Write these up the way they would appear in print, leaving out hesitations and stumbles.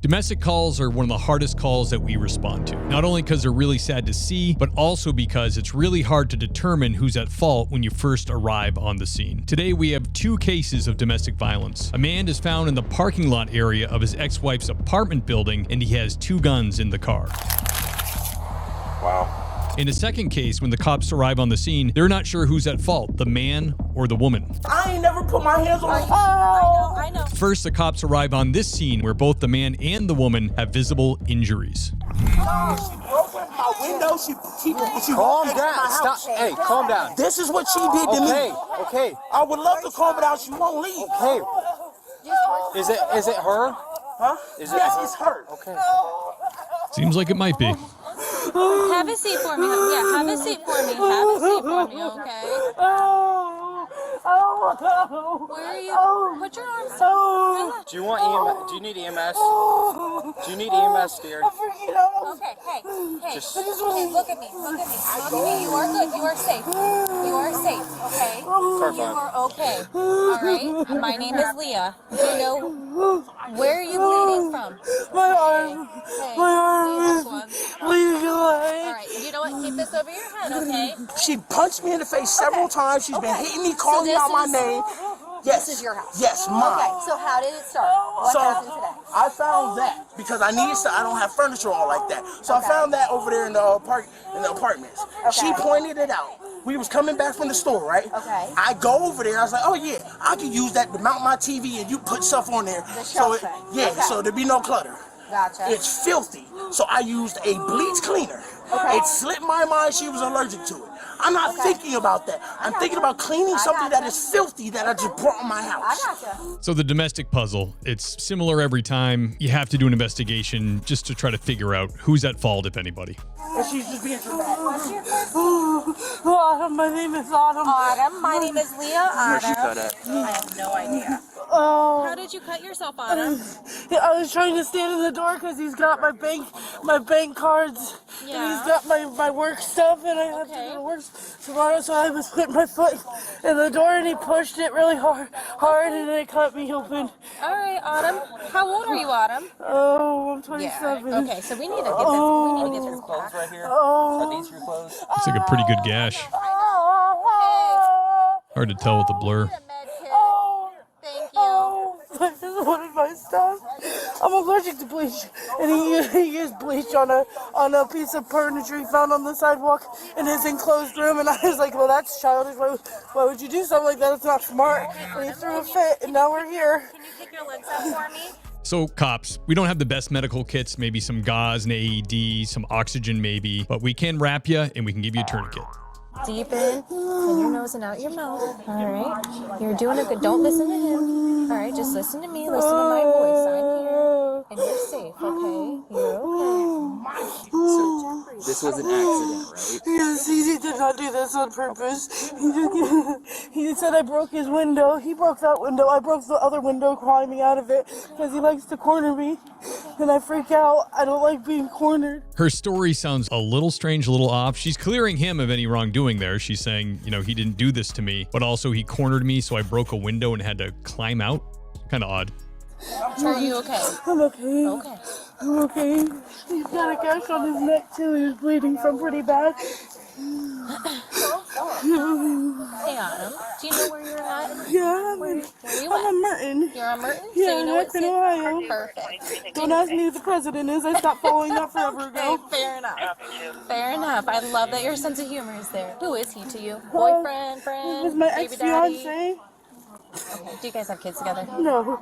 Domestic calls are one of the hardest calls that we respond to, not only because they're really sad to see, but also because it's really hard to determine who's at fault when you first arrive on the scene. Today, we have two cases of domestic violence. A man is found in the parking lot area of his ex-wife's apartment building, and he has two guns in the car. Wow. In a second case, when the cops arrive on the scene, they're not sure who's at fault, the man or the woman. I ain't never put my hands on I know. First, the cops arrive on this scene where both the man and the woman have visible injuries. She broke my window. She Calm down. Stop. Hey, calm down. This is what she did to me. Okay. I would love to calm it down. She won't leave. Hey. Is it her? Huh? Yes, it's her. Okay. Seems like it might be. Have a seat for me. Yeah, have a seat for me. Have a seat for me, okay? Where are you? Put your arms down. Do you want EMS? Do you need EMS? Do you need EMS, dear? Okay, hey. Just- Hey, look at me. Look at me. You are good. You are safe. You are safe, okay? You are okay. All right? My name is Leah. Do you know where are you bleeding from? My arm. Hey, My arm this is one. bleeding All away. right, you know what? Keep this over your head, okay? She punched me in the face several times. She's been hitting me, calling this out my is- name. Yes. This is your house. Yes, mine. Okay, so how did it start? What happened today? I found that because I don't have furniture all like that. So Okay. I found that over there in the apartments. She pointed it out. We was coming back from the store, right? Okay. I go over there. I was like, oh yeah, I can use that to mount my TV and you put stuff on there. The So shelf thing. yeah, Okay. so there be no clutter. Gotcha. It's filthy. So I used a bleach cleaner. Okay. It slipped my mind she was allergic to it. I'm not thinking about that. I'm thinking about cleaning something that is filthy that I just brought in my I house. gotcha. So the domestic puzzle, it's similar every time. You have to do an investigation just to try to figure out who's at fault, if anybody. And she's just being dramatic. What's your first Autumn, my name is Autumn. Autumn. My name is Leah. Where'd she Autumn. cut at? I have no idea. Oh. How did you cut yourself, Autumn? I was trying to stand in the door because he's got my bank cards, and Yeah. he's got my work stuff, and I have to go to work tomorrow. So I was putting my foot in the door, and he pushed it really hard, and it cut me open. All right, Autumn. How old are you, Autumn? Oh, I'm 27. Okay, so we need to get this. We need to get this Clothes right here. Oh. Are these your clothes? Looks like a pretty good gash. Hard to tell with the blur. Thank you. Oh, I just wanted my stuff. I'm allergic to bleach, and he used bleach on a piece of furniture he found on the sidewalk in his enclosed room, and I was like, well, that's childish. Why would you do something like that? It's not smart. And he threw a fit, and now we're here. Can you pick your legs up for me? So cops, we don't have the best medical kits, maybe some gauze, an AED, some oxygen maybe, but we can wrap you and we can give you a tourniquet. Deep in your nose and out your mouth. All right. You're doing a good. Don't listen to him. All right. Just listen to me. Listen to my voice. I'm here, and you're safe. Okay. You're okay. So this was an accident, right? Yes, he did not do this on purpose. He said I broke his window. He broke that window. I broke the other window climbing out of it because he likes to corner me, and I freak out. I don't like being cornered. Her story sounds a little strange, a little off. She's clearing him of any wrongdoing there. She's saying, you know, he didn't do this to me, but also he cornered me, so I broke a window and had to climb out. Kind of odd. Are you okay? I'm okay. Okay. I'm okay. He's got a gash on his neck too. He was bleeding from pretty bad. Hey, Autumn. Do you know where you're at? Yeah, Where are you I'm at? in Merton. You're on Merton? Yeah, so you know what Akron, city? Ohio. Perfect. Don't ask me who the president is. I stopped following that forever Okay, ago. fair enough. Fair enough. I love that your sense of humor is there. Who is he to you? Boyfriend, friend, This is my baby daddy? ex-fiance. Okay. Do you guys have kids together? No,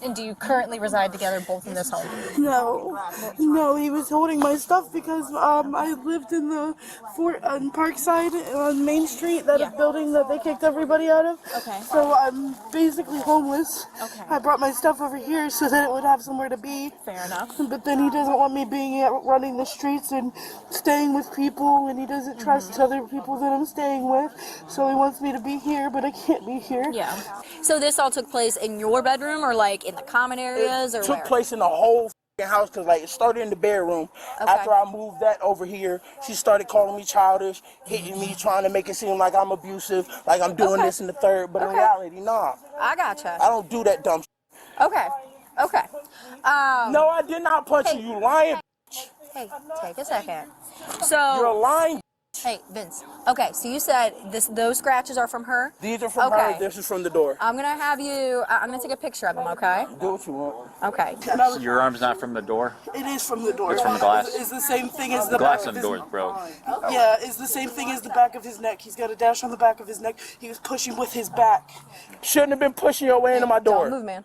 And do you currently reside together both in this home? no. He was holding my stuff because I lived in the Fort on Parkside on Main Street, that building that they kicked everybody out of. Okay. So I'm basically homeless. Okay. I brought my stuff over here so that it would have somewhere to be. Fair enough. But then he doesn't want me being out running the streets and staying with people, and he doesn't trust other people that I'm staying with. So he wants me to be here, but I can't be here. Yeah. So this all took place in your bedroom or like in the common areas or It took where? place in the whole house because like it started in the bedroom. Okay. After I moved that over here, she started calling me childish, hitting me, trying to make it seem like I'm abusive, like I'm doing this and the third. But in reality, nah, I gotcha. I don't do that dumb shit. Okay. Okay. No, I did not punch you. You lying. Hey, take a second. You're So, lying. hey, Vince. Okay, so you said those scratches are from her? These are from her. This is from the door. I'm gonna have you. I'm gonna take a picture of them. Okay. Do what you want. Okay. Your arm's not from the door? It is from the door. It's from the glass. It's the same thing as the Glass back on of the his door, bro. Yeah, it's the same thing as the back of his neck. He's got a dash on the back of his neck. He was pushing with his back. Shouldn't have been pushing your way into my door. Don't move, man.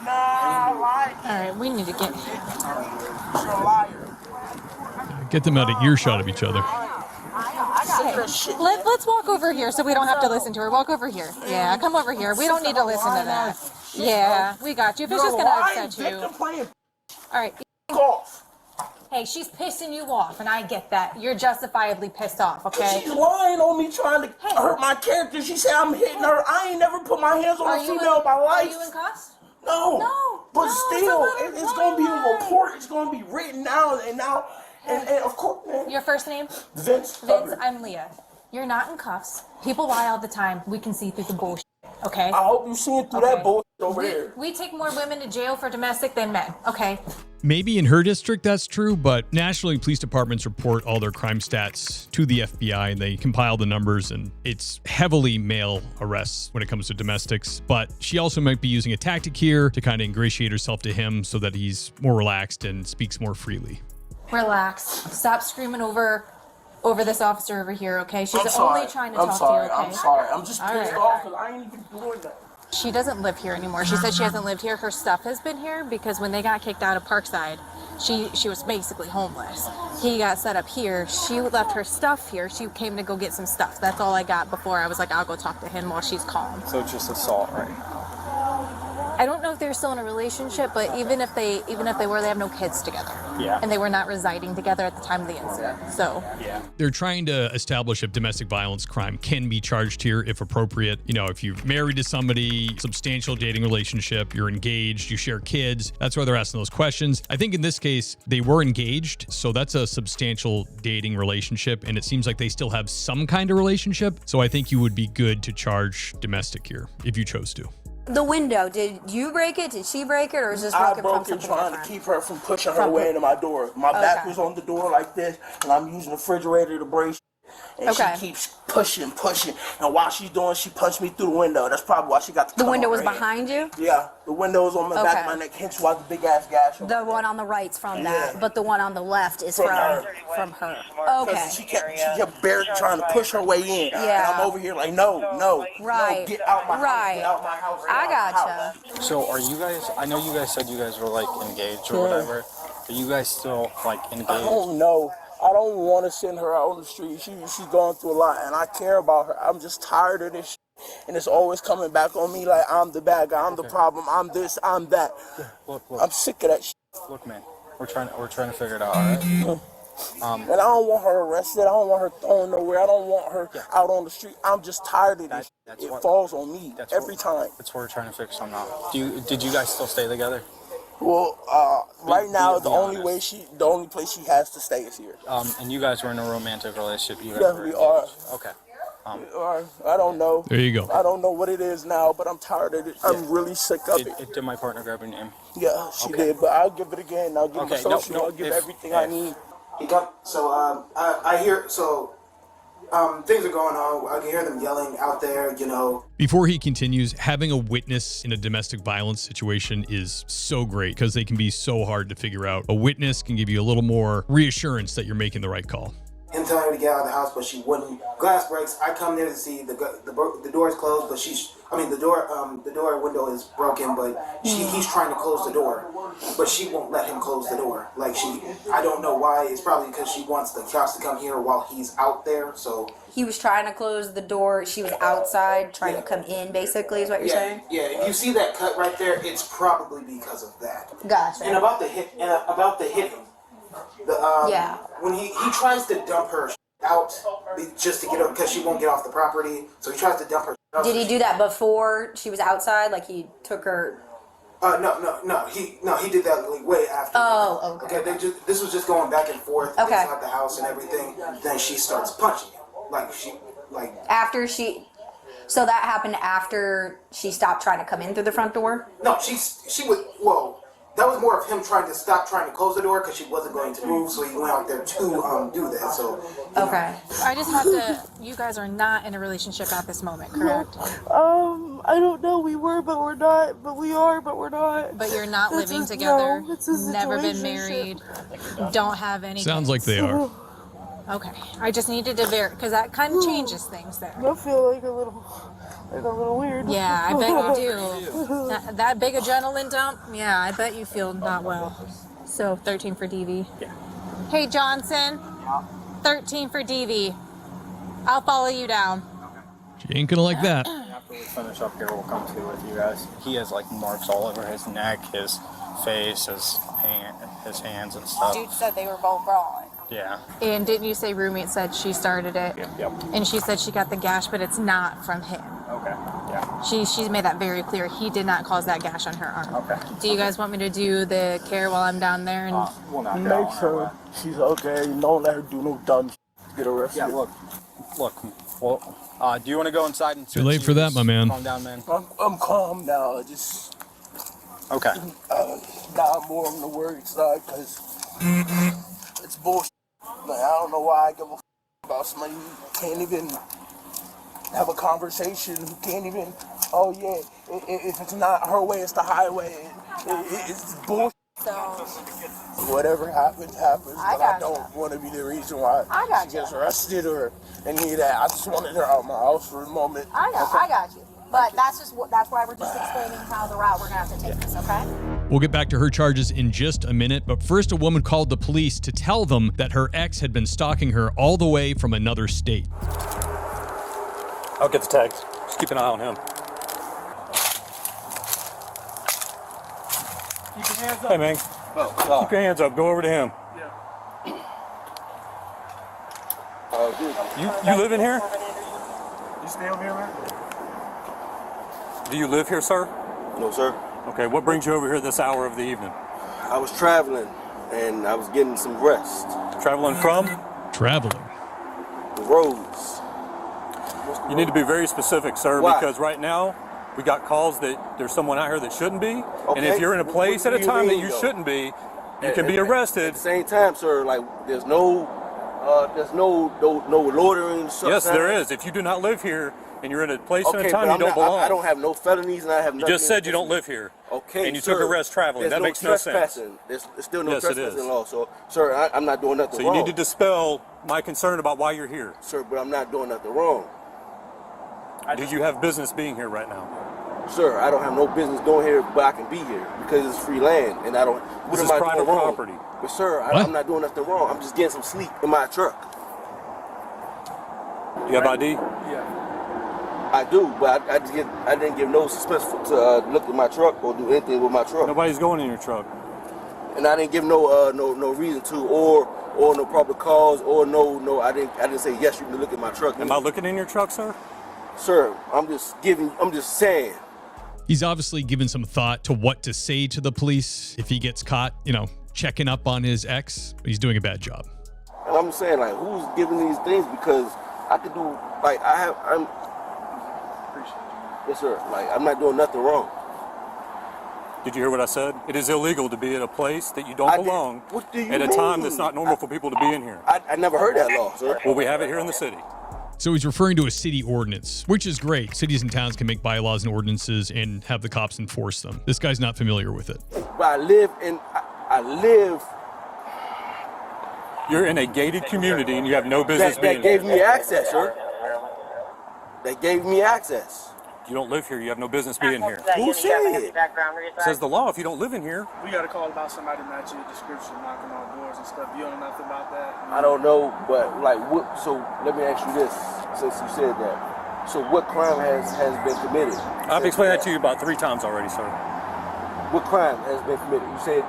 Nah, lie. All right, we need to get. You're a liar. Get them out of earshot of each other. Let's walk over here so we don't have to listen to her. Walk over here. Yeah, come over here. We don't need to listen to that. Yeah, we got you. If it's just gonna upset you. All right. Off. Hey, she's pissing you off, and I get that. You're justifiably pissed off, okay? She's lying on me, trying to hurt my character. She said I'm hitting her. I ain't never put my hands on a female in my life. Are you in cuffs? No. No. But No, still, it's it's going to be a report. It's going to be written down. And of course, man. Your first name? Vince. Vince, I'm Leah. You're not in cuffs. People lie all the time. We can see through the bullshit, okay? I hope you see it through that bullshit over there. We take more women to jail for domestic than men, okay? Maybe in her district that's true, but nationally, police departments report all their crime stats to the FBI and they compile the numbers, and it's heavily male arrests when it comes to domestics. But she also might be using a tactic here to kind of ingratiate herself to him so that he's more relaxed and speaks more freely. Relax. Stop screaming over this officer over here, okay? She's only trying to talk to you, okay? I'm sorry. I'm just All pissed right. off because I ain't even doing that. She doesn't live here anymore. She said she hasn't lived here. Her stuff has been here because when they got kicked out of Parkside, she was basically homeless. He got set up here. She left her stuff here. She came to go get some stuff. That's all I got before I was like, I'll go talk to him while she's calm. So it's just assault right now. I don't know if they're still in a relationship, but even if they were, they have no kids together. Yeah. And they were not residing together at the time of the incident. So Yeah. They're trying to establish if domestic violence crime can be charged here if appropriate. You know, if you're married to somebody, substantial dating relationship, you're engaged, you share kids, that's why they're asking those questions. I think in this case, they were engaged, so that's a substantial dating relationship, and it seems like they still have some kind of relationship. So I think you would be good to charge domestic here if you chose to. The window, did you break it? Did she break it? Or is this I broken broke from it something trying different? to keep her from pushing her way into my door. My back was on the door like this, and I'm using the refrigerator to brace. And she keeps pushing. And while she's doing, she punched me through the window. That's probably why she got the window was behind you? Yeah, the window was on the back of my neck, hence why the big ass gash. The one on the right's from that, Yeah. but the one on the left is From from her. her. Okay. She kept barely trying to push her way in. Yeah. And I'm over here like, no, Right. get out my house, Right. get out my house. get I out my house. gotcha. So are you guys, I know you guys said you guys were like engaged or whatever. Are you guys still like engaged? I don't know. I don't want to send her out on the street. She's going through a lot, and I care about her. I'm just tired of this and it's always coming back on me like I'm the bad guy, I'm the problem, I'm this, I'm that. Look. I'm sick of that shit. Look, man, we're trying to figure it out, all right? And I don't want her arrested. I don't want her thrown nowhere. I don't want her out on the street. I'm just tired of this. It falls on me every time. That's what we're trying to fix on now. Did you guys still stay together? Well, right now the only place she has to stay is here. And you guys were in a romantic relationship. You guys Yeah, were we are. Okay. I don't know. There you go. I don't know what it is now, but I'm tired of it. I'm really sick of it. Did my partner grab your name? Yeah, she did, but I'll give it again. I'll give it social. I'll give everything I need. I hear, things are going on. I can hear them yelling out there, Before he continues, having a witness in a domestic violence situation is so great because they can be so hard to figure out. A witness can give you a little more reassurance that you're making the right call. Him telling her to get out of the house, but she wouldn't. Glass breaks. I come there to see the door is closed, but the door window is broken, but he's trying to close the door, but she won't let him close the door. I don't know why. It's probably because she wants the cops to come here while he's out there. So he was trying to close the door. She was outside trying to come in. Basically, is what you're saying? Yeah. If you see that cut right there, it's probably because of that. Gotcha. And about the hitting. When he tries to dump her out just to get her, because she won't get off the property, so he tries to dump her out. Did he do that before she was outside? Like he took her? No. He did that way after. Oh, okay. This was just going back and forth Okay. inside the house and everything. Then she starts punching him, After she. So that happened after she stopped trying to come in through the front door? No, she was, well, that was more of him trying to stop trying to close the door because she wasn't going to move, so he went out there to do that. So okay. I just have to. You guys are not in a relationship at this moment, correct? I don't know. We were, but we're not. But we are, but we're not. But you're not living together. No, it's a Never been situationship. married. Don't have any. Sounds like they are. Okay. I just needed to verify because that kind of changes things there. I feel like a little weird. Yeah, I bet you do. That big adrenaline dump. Yeah, I bet you feel not well. So 13 for DV. Yeah. Hey Johnson. 13 for DV. I'll follow you down. She ain't gonna like that. After we finish up here, we'll come to with you guys. He has like marks all over his neck, his face, his hands and stuff. Dude said they were both wrong. Yeah. And didn't you say roommate said she started it? Yep. And she said she got the gash, but it's not from him. Okay. Yeah. She's made that very clear. He did not cause that gash on her arm. Okay. Do you guys want me to do the care while I'm down there? And We'll knock it out. Make sure she's okay. Don't let her do no dumb shit. Get arrested. Yeah. Look. Well, do you want to go inside and? Too late for that, my man. Calm down, man. I'm calm now. Just Okay. now I'm more on the worried side because it's bullshit. Like, I don't know why I give a about somebody who can't even have a conversation, who can't even, oh yeah, if it's not her way, it's the highway. It's bullshit. So Whatever happens, happens. I But I gotcha. don't want to be the reason why I she gotcha. gets arrested or any of that. I just wanted her out of my house for a moment. I got you. But that's why we're just explaining how the route we're gonna have to take this, okay? We'll get back to her charges in just a minute, but first a woman called the police to tell them that her ex had been stalking her all the way from another state. I'll get the tags. Just keep an eye on him. Keep your hands up. Hey, man. Keep your hands up. Go over to him. You live in here? You stay over here, man? Do you live here, sir? No, sir. Okay, what brings you over here this hour of the evening? I was traveling and I was getting some rest. Traveling from? Traveling. The roads. You need to be very specific, sir, Why? because right now we got calls that there's someone out here that shouldn't be. And Okay. if you're in a place What at a do you time that mean, you though? shouldn't be, you can be At arrested. the same time, sir, like there's no loitering. Yes, there is. If you do not live here and you're in a place and Okay, a time but you don't belong. I don't have no felonies and I have You nothing. just said you don't live here. Okay, And you sir. took a rest traveling. There's That makes no sense. trespassing. There's still no Yes, it trespassing is. law. So, sir, I'm not doing nothing So you wrong. need to dispel my concern about why you're here. Sir, but I'm not doing nothing wrong. Do you have business being here right now? Sir, I don't have no business going here, but I can be here because it's free land, and I don't. What This am is I private doing wrong? property. But sir, What? I'm not doing nothing wrong. I'm just getting some sleep in my truck. You have ID? I do, but I didn't give no suspense to look at my truck or do anything with my truck, Nobody's going in your truck. and I didn't give no reason to or no proper cause or no. I didn't say yes. You can look at my truck. Am I looking in your truck, sir? Sir, I'm just saying. He's obviously given some thought to what to say to the police if he gets caught, checking up on his ex, but he's doing a bad job. And I'm saying, like, who's giving these things? Because I could do, like, yes, sir. Like, I'm not doing nothing wrong. Did you hear what I said? It is illegal to be at a place that you don't I did- belong what do you at a time mean? that's not normal for people to be in here. I never heard that law, sir. Well, we have it here in the city. So he's referring to a city ordinance, which is great. Cities and towns can make bylaws and ordinances and have the cops enforce them. This guy's not familiar with it. But I live. You're in a gated community and you have no business That being gave here. me access, sir. That gave me access. You don't live here. You have no business being here. Who said it? Says the law if you don't live in here. We got a call about somebody matching your description, knocking on doors and stuff. You don't know nothing about that? I don't know, but like, what? So let me ask you this, since you said that. So what crime has been committed? I've explained that to you about 3 times already, sir. What crime has been committed? You said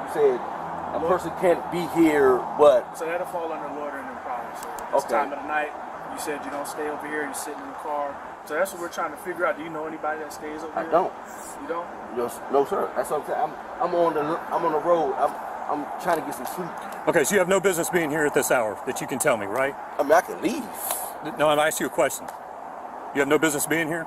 a person can't be here, but So that'll fall under loitering and problems. So this Okay. time of the night, you said you don't stay over here, you're sitting in the car. So that's what we're trying to figure out. Do you know anybody that stays over I here? don't. You don't? No, sir. That's what I'm saying. I'm on the road. I'm trying to get some sleep. Okay, so you have no business being here at this hour that you can tell me, right? I mean, I can leave. No, I'm asking you a question. You have no business being here?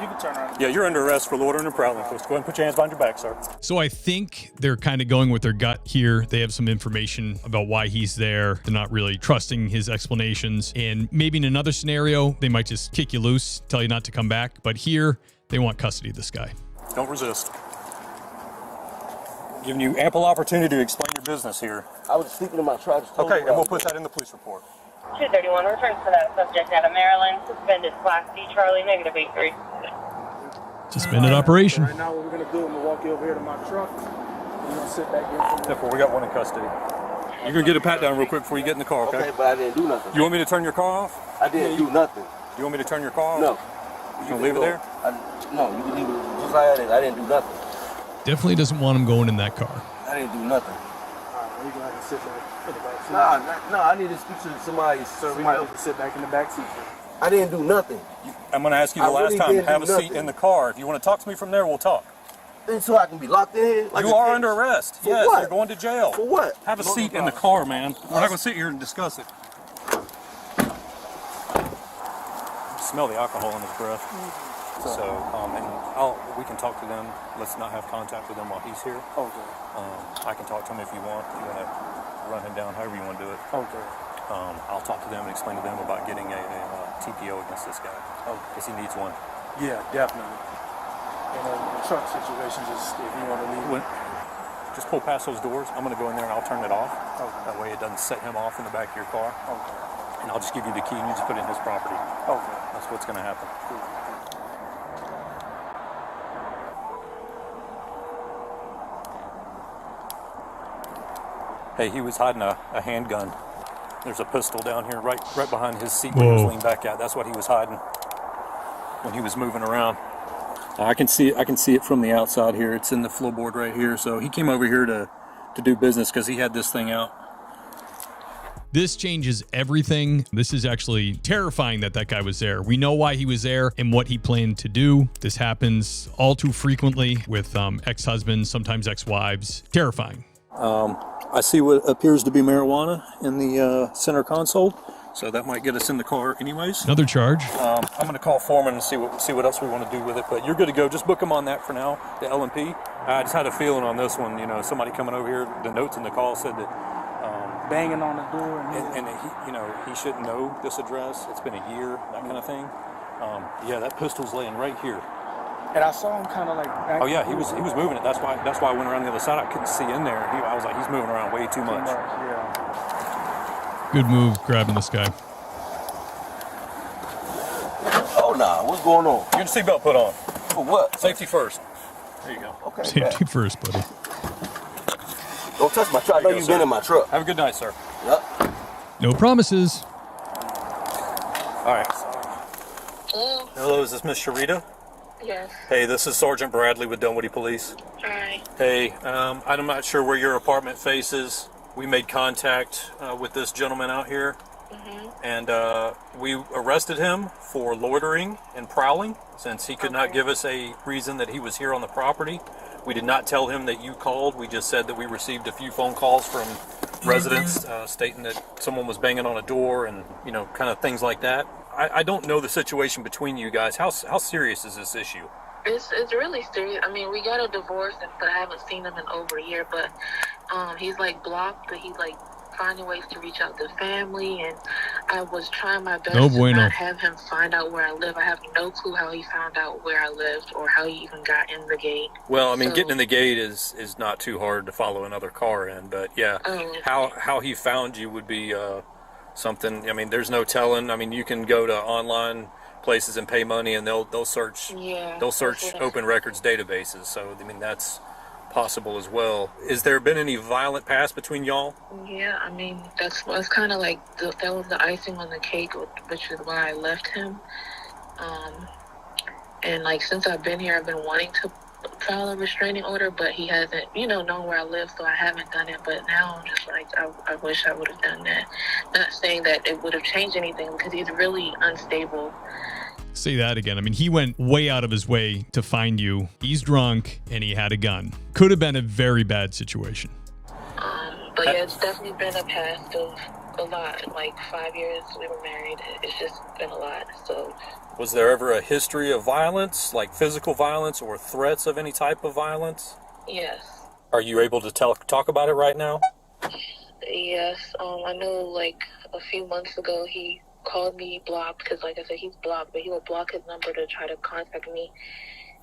You can turn around. Yeah, you're under arrest for loitering and prowling. Go ahead and put your hands behind your back, sir. So I think they're kind of going with their gut here. They have some information about why he's there. They're not really trusting his explanations. And maybe in another scenario, they might just kick you loose, tell you not to come back. But here, they want custody of this guy. Don't resist. Giving you ample opportunity to explain your business here. I was sleeping in my truck. Okay, and we'll put that in the police report. 231, return for that subject out of Maryland. Suspended Class D, Charlie, -83. Suspended operation. Right now, what we're going to do, I'm going to walk you over here to my truck. We're going to sit back in. Therefore, we got one in custody. You're going to get a pat down real quick before you get in the car, okay? Okay, but I didn't do nothing. You want me to turn your car off? I didn't do nothing. You want me to turn your car off? No. You going to leave it there? No, you can leave it just like I didn't do nothing. Definitely doesn't want him going in that car. I didn't do nothing. All right, we're going to sit back in the back seat. No, I need to speak to somebody. So we might have to sit back in the back seat. I didn't do nothing. I'm going to ask you the last time to have a seat in the car. If you want to talk to me from there, we'll talk. So I can be locked in here? Like you are under arrest. For yes, what? you're going to jail. For what? Have a seat in the car, man. We're not going to sit here and discuss it. Smell the alcohol in his breath. So, and we can talk to them. Let's not have contact with them while he's here. Okay. I can talk to him if you want. If you want to run him down, however you want to do it. Okay. I'll talk to them and explain to them about getting a TPO against this guy. Because he needs one. Yeah, definitely. And the truck situation, just if you want to leave. Just pull past those doors. I'm going to go in there and I'll turn it off. Okay. That way it doesn't set him off in the back of your car. Okay. And I'll just give you the key and you just put it in his property. Okay. That's what's going to happen. Cool. Hey, he was hiding a handgun. There's a pistol down here right behind his seat where he was leaning back at. That's what he was hiding when he was moving around. I can see it from the outside here. It's in the floorboard right here. So he came over here to do business because he had this thing out. This changes everything. This is actually terrifying that guy was there. We know why he was there and what he planned to do. This happens all too frequently with ex-husbands, sometimes ex-wives. Terrifying. I see what appears to be marijuana in the center console, so that might get us in the car anyways. Another charge. I'm going to call Foreman and see what else we want to do with it, but you're good to go. Just book him on that for now, the L&P. I just had a feeling on this one, you know, somebody coming over here, the notes in the call said that banging on the door. And he, you know, he shouldn't know this address. It's been a year, that kind of thing. Yeah, that pistol's laying right here. And I saw him kind of like. Oh yeah, he was moving it. That's why I went around the other side. I couldn't see in there. I was like, he's moving around way too much. Yeah. Good move, grabbing this guy. Oh nah, what's going on? You're in seatbelt put on. For what? Safety first. There you go. Okay. Safety first, buddy. Don't touch my truck. I know you've been in my truck. Have a good night, sir. Yep. No promises. All right. Hello? Hello, is this Miss Sharita? Yes. Hey, this is Sergeant Bradley with Dunwoody Police. Hi. Hey, I'm not sure where your apartment faces. We made contact with this gentleman out here, and we arrested him for loitering and prowling since he could not give us a reason that he was here on the property. We did not tell him that you called. We just said that we received a few phone calls from residents stating that someone was banging on a door and, you know, kind of things like that. I don't know the situation between you guys. How serious is this issue? It's really serious. I mean, we got a divorce, but I haven't seen him in over a year. But he's like blocked, but he's like finding ways to reach out to family. And I was trying my best to not have him find out where I live. I have no clue how he found out where I lived or how he even got in the gate. Well, I mean, getting in the gate is not too hard to follow another car in. But yeah, how he found you would be something. I mean, there's no telling. I mean, you can go to online places and pay money, and they'll search open records databases. So I mean, that's possible as well. Has there been any violent past between y'all? Yeah, I mean, that's kind of like that was the icing on the cake, which is why I left him. And like since I've been here, I've been wanting to file a restraining order, but he hasn't, you know, known where I live, so I haven't done it. But now I'm just like, I wish I would have done that. Not saying that it would have changed anything, because he's really unstable. Say that again. I mean, he went way out of his way to find you. He's drunk and he had a gun. Could have been a very bad situation. But yeah, it's definitely been a past of a lot. Like 5 years we were married. It's just been a lot. So. Was there ever a history of violence, like physical violence or threats of any type of violence? Yes. Are you able to talk about it right now? Yes. I know like a few months ago he called me blocked because, like I said, he's blocked, but he would block his number to try to contact me.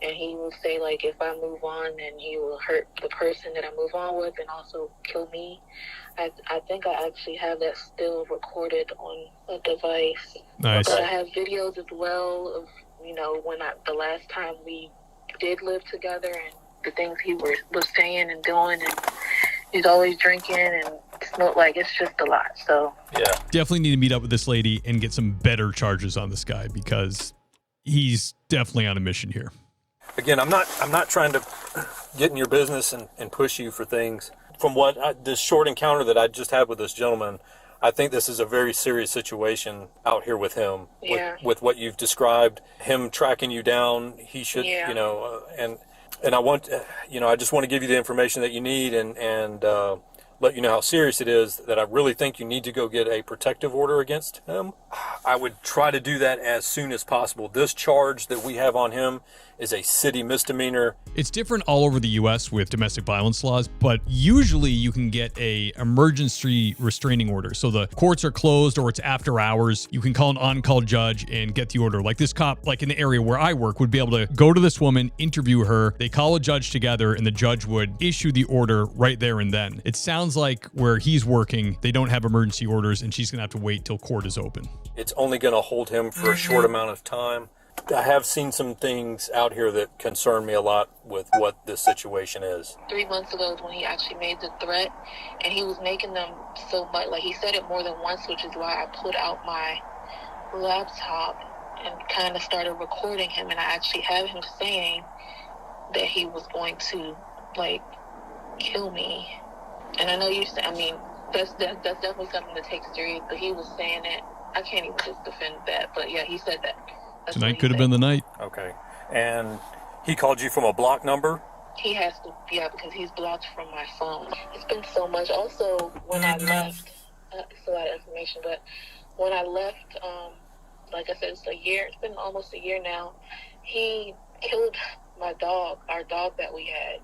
And he will say, like, if I move on, then he will hurt the person that I move on with and also kill me. I think I actually have that still recorded on a device. Nice. But I have videos as well of, you know, the last time we did live together and the things he was saying and doing. And he's always drinking and smoked. Like, it's just a lot. So, yeah. Definitely need to meet up with this lady and get some better charges on this guy because he's definitely on a mission here. Again, I'm not trying to get in your business and push you for things. From this short encounter that I just had with this gentleman, I think this is a very serious situation out here with him. Yeah. With what you've described, him tracking you down, he should, you know, and I want, you know, I just want to give you the information that you need and let you know how serious it is, that I really think you need to go get a protective order against him. I would try to do that as soon as possible. This charge that we have on him is a city misdemeanor. It's different all over the U.S. with domestic violence laws, but usually you can get a emergency restraining order. So the courts are closed or it's after hours. You can call an on-call judge and get the order. Like this cop, like in the area where I work, would be able to go to this woman, interview her. They call a judge together and the judge would issue the order right there and then. It sounds like where he's working, they don't have emergency orders and she's going to have to wait till court is open. It's only going to hold him for a short amount of time. I have seen some things out here that concern me a lot with what this situation is. 3 months ago is when he actually made the threat, and he was making them so much. Like, he said it more than once, which is why I put out my laptop and kind of started recording him, and I actually have him saying that he was going to, like, kill me. And I know you said, I mean, that's definitely something to take serious, but he was saying it. I can't even just defend that, but yeah, he said that. That's Tonight could have been the night. Okay. And he called you from a block number? He has to, yeah, because he's blocked from my phone. It's been so much. Also, when I left, it's a lot of information, but when I left, like I said, it's been almost a year now, he killed my dog, our dog that we had.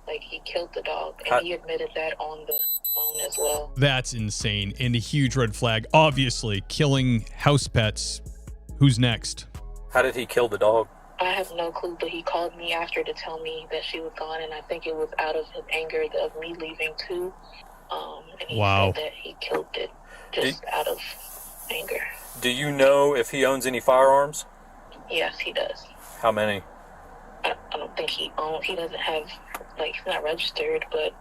Like, he killed the dog, and he admitted that on the phone as well. That's insane and a huge red flag. Obviously, killing house pets. Who's next? How did he kill the dog? I have no clue, but he called me after to tell me that she was gone, and I think it was out of his anger of me leaving too. And he said that he killed it just out of anger. Do you know if he owns any firearms? Yes, he does. How many? I don't think he owns. He doesn't have, like, he's not registered, but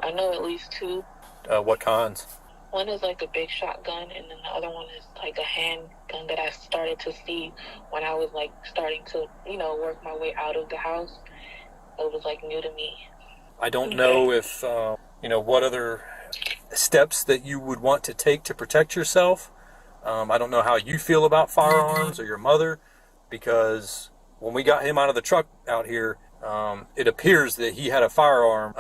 I know at least two. What kinds? One is like a big shotgun, and then the other one is like a handgun that I started to see when I was like starting to, you know, work my way out of the house. It was like new to me. I don't know if, you know, what other steps that you would want to take to protect yourself. I don't know how you feel about firearms or your mother, because when we got him out of the truck out here, it appears that he had a firearm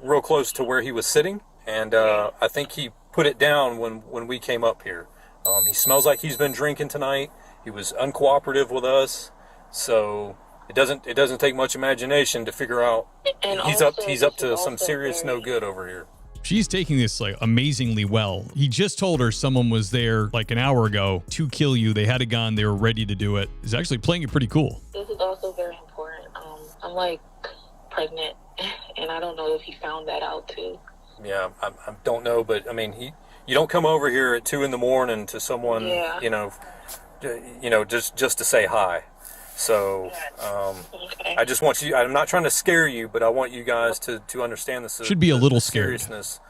real close to where he was sitting. And I think he put it down when we came up here. He smells like he's been drinking tonight. He was uncooperative with us, so it doesn't take much imagination to figure out he's up to some serious no good over here. She's taking this like amazingly well. He just told her someone was there like an hour ago to kill you. They had a gun. They were ready to do it. He's actually playing it pretty cool. This is also very important. I'm like pregnant, and I don't know if he found that out too. Yeah, I don't know, but I mean, you don't come over here at 2 a.m. to someone, you know, just to say hi. So, I just want you, I'm not trying to scare you, but I want you guys to understand this. Should be a little seriousness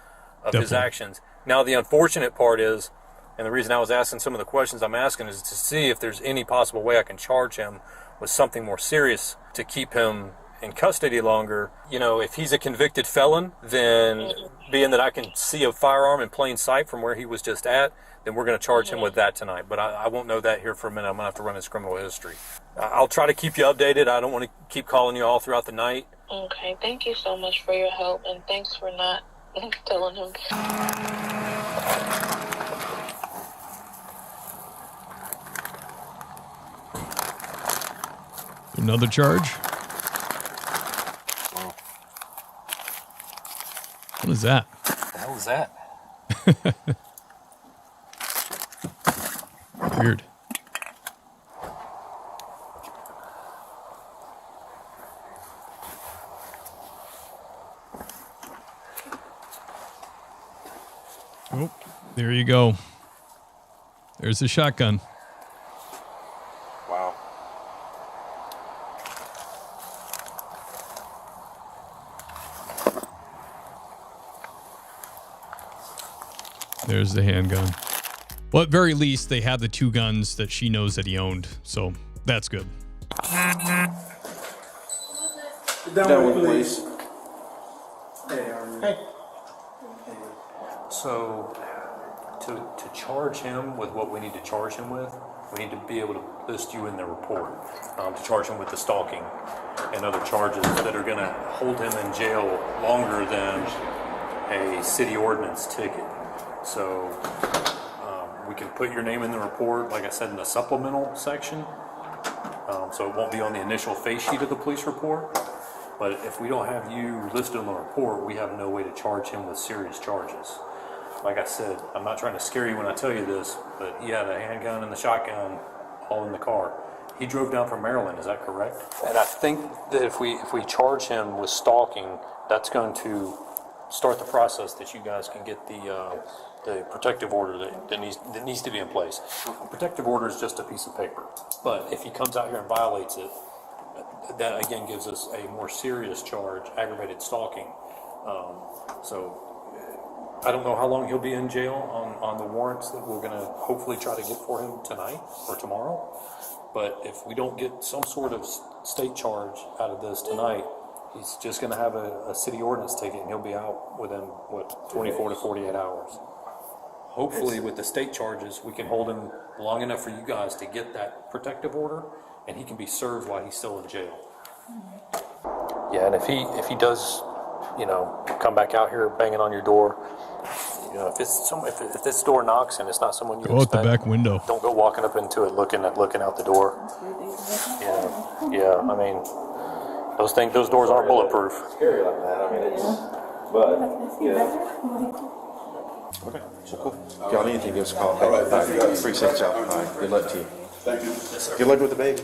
of his actions. Now, the unfortunate part is, and the reason I was asking some of the questions I'm asking is to see if there's any possible way I can charge him with something more serious to keep him in custody longer. You know, if he's a convicted felon, then being that I can see a firearm in plain sight from where he was just at, then we're going to charge him with that tonight. But I won't know that here for a minute. I'm going to have to run his criminal history. I'll try to keep you updated. I don't want to keep calling you all throughout the night. Okay, thank you so much for your help, and thanks for not telling him. Another charge. What is that? What the hell is that? Weird. Oh, there you go. There's the shotgun. Wow. There's the handgun. Well, at very least, they have the 2 guns that she knows that he owned, so that's good. Down with police. Hey. So, to charge him with what we need to charge him with, we need to be able to list you in the report to charge him with the stalking and other charges that are going to hold him in jail longer than a city ordinance ticket. So we can put your name in the report, like I said, in the supplemental section. So it won't be on the initial face sheet of the police report. But if we don't have you listed on the report, we have no way to charge him with serious charges. Like I said, I'm not trying to scare you when I tell you this, but he had a handgun and the shotgun all in the car. He drove down from Maryland, is that correct? And I think that if we charge him with stalking, that's going to start the process that you guys can get the protective order that needs to be in place. A protective order is just a piece of paper, but if he comes out here and violates it, that again gives us a more serious charge, aggravated stalking. So I don't know how long he'll be in jail on the warrants that we're going to hopefully try to get for him tonight or tomorrow. But if we don't get some sort of state charge out of this tonight, he's just going to have a city ordinance ticket and he'll be out within, 24 to 48 hours. Hopefully with the state charges, we can hold him long enough for you guys to get that protective order and he can be served while he's still in jail. Yeah, and if he does, come back out here banging on your door, if this door knocks and it's not someone you go expect, out the back window. Don't go walking up into it looking out the door. Yeah. I mean, those doors aren't bulletproof. Scary like that. I mean, Okay, so cool. If y'all need anything, give us a call. All right, appreciate y'all. All right, good luck to you. Thank you. Good luck with the baby.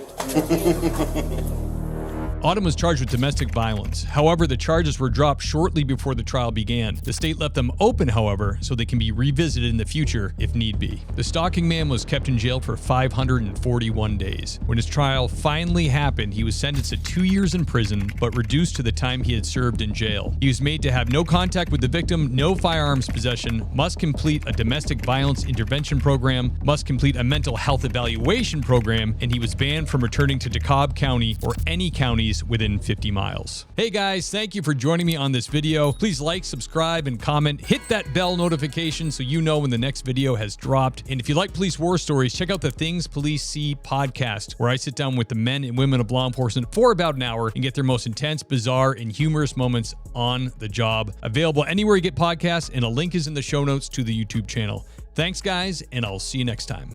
Autumn was charged with domestic violence. However, the charges were dropped shortly before the trial began. The state left them open, however, so they can be revisited in the future if need be. The stalking man was kept in jail for 541 days. When his trial finally happened, he was sentenced to 2 years in prison, but reduced to the time he had served in jail. He was made to have no contact with the victim, no firearms possession, must complete a domestic violence intervention program, must complete a mental health evaluation program, and he was banned from returning to DeKalb County or any county within 50 miles. Hey guys, thank you for joining me on this video. Please like, subscribe, and comment. Hit that bell notification so you know when the next video has dropped. And if you like police war stories, check out the Things Police See podcast, where I sit down with the men and women of law enforcement for about an hour and get their most intense, bizarre, and humorous moments on the job. Available anywhere you get podcasts, and a link is in the show notes to the YouTube channel. Thanks guys, and I'll see you next time.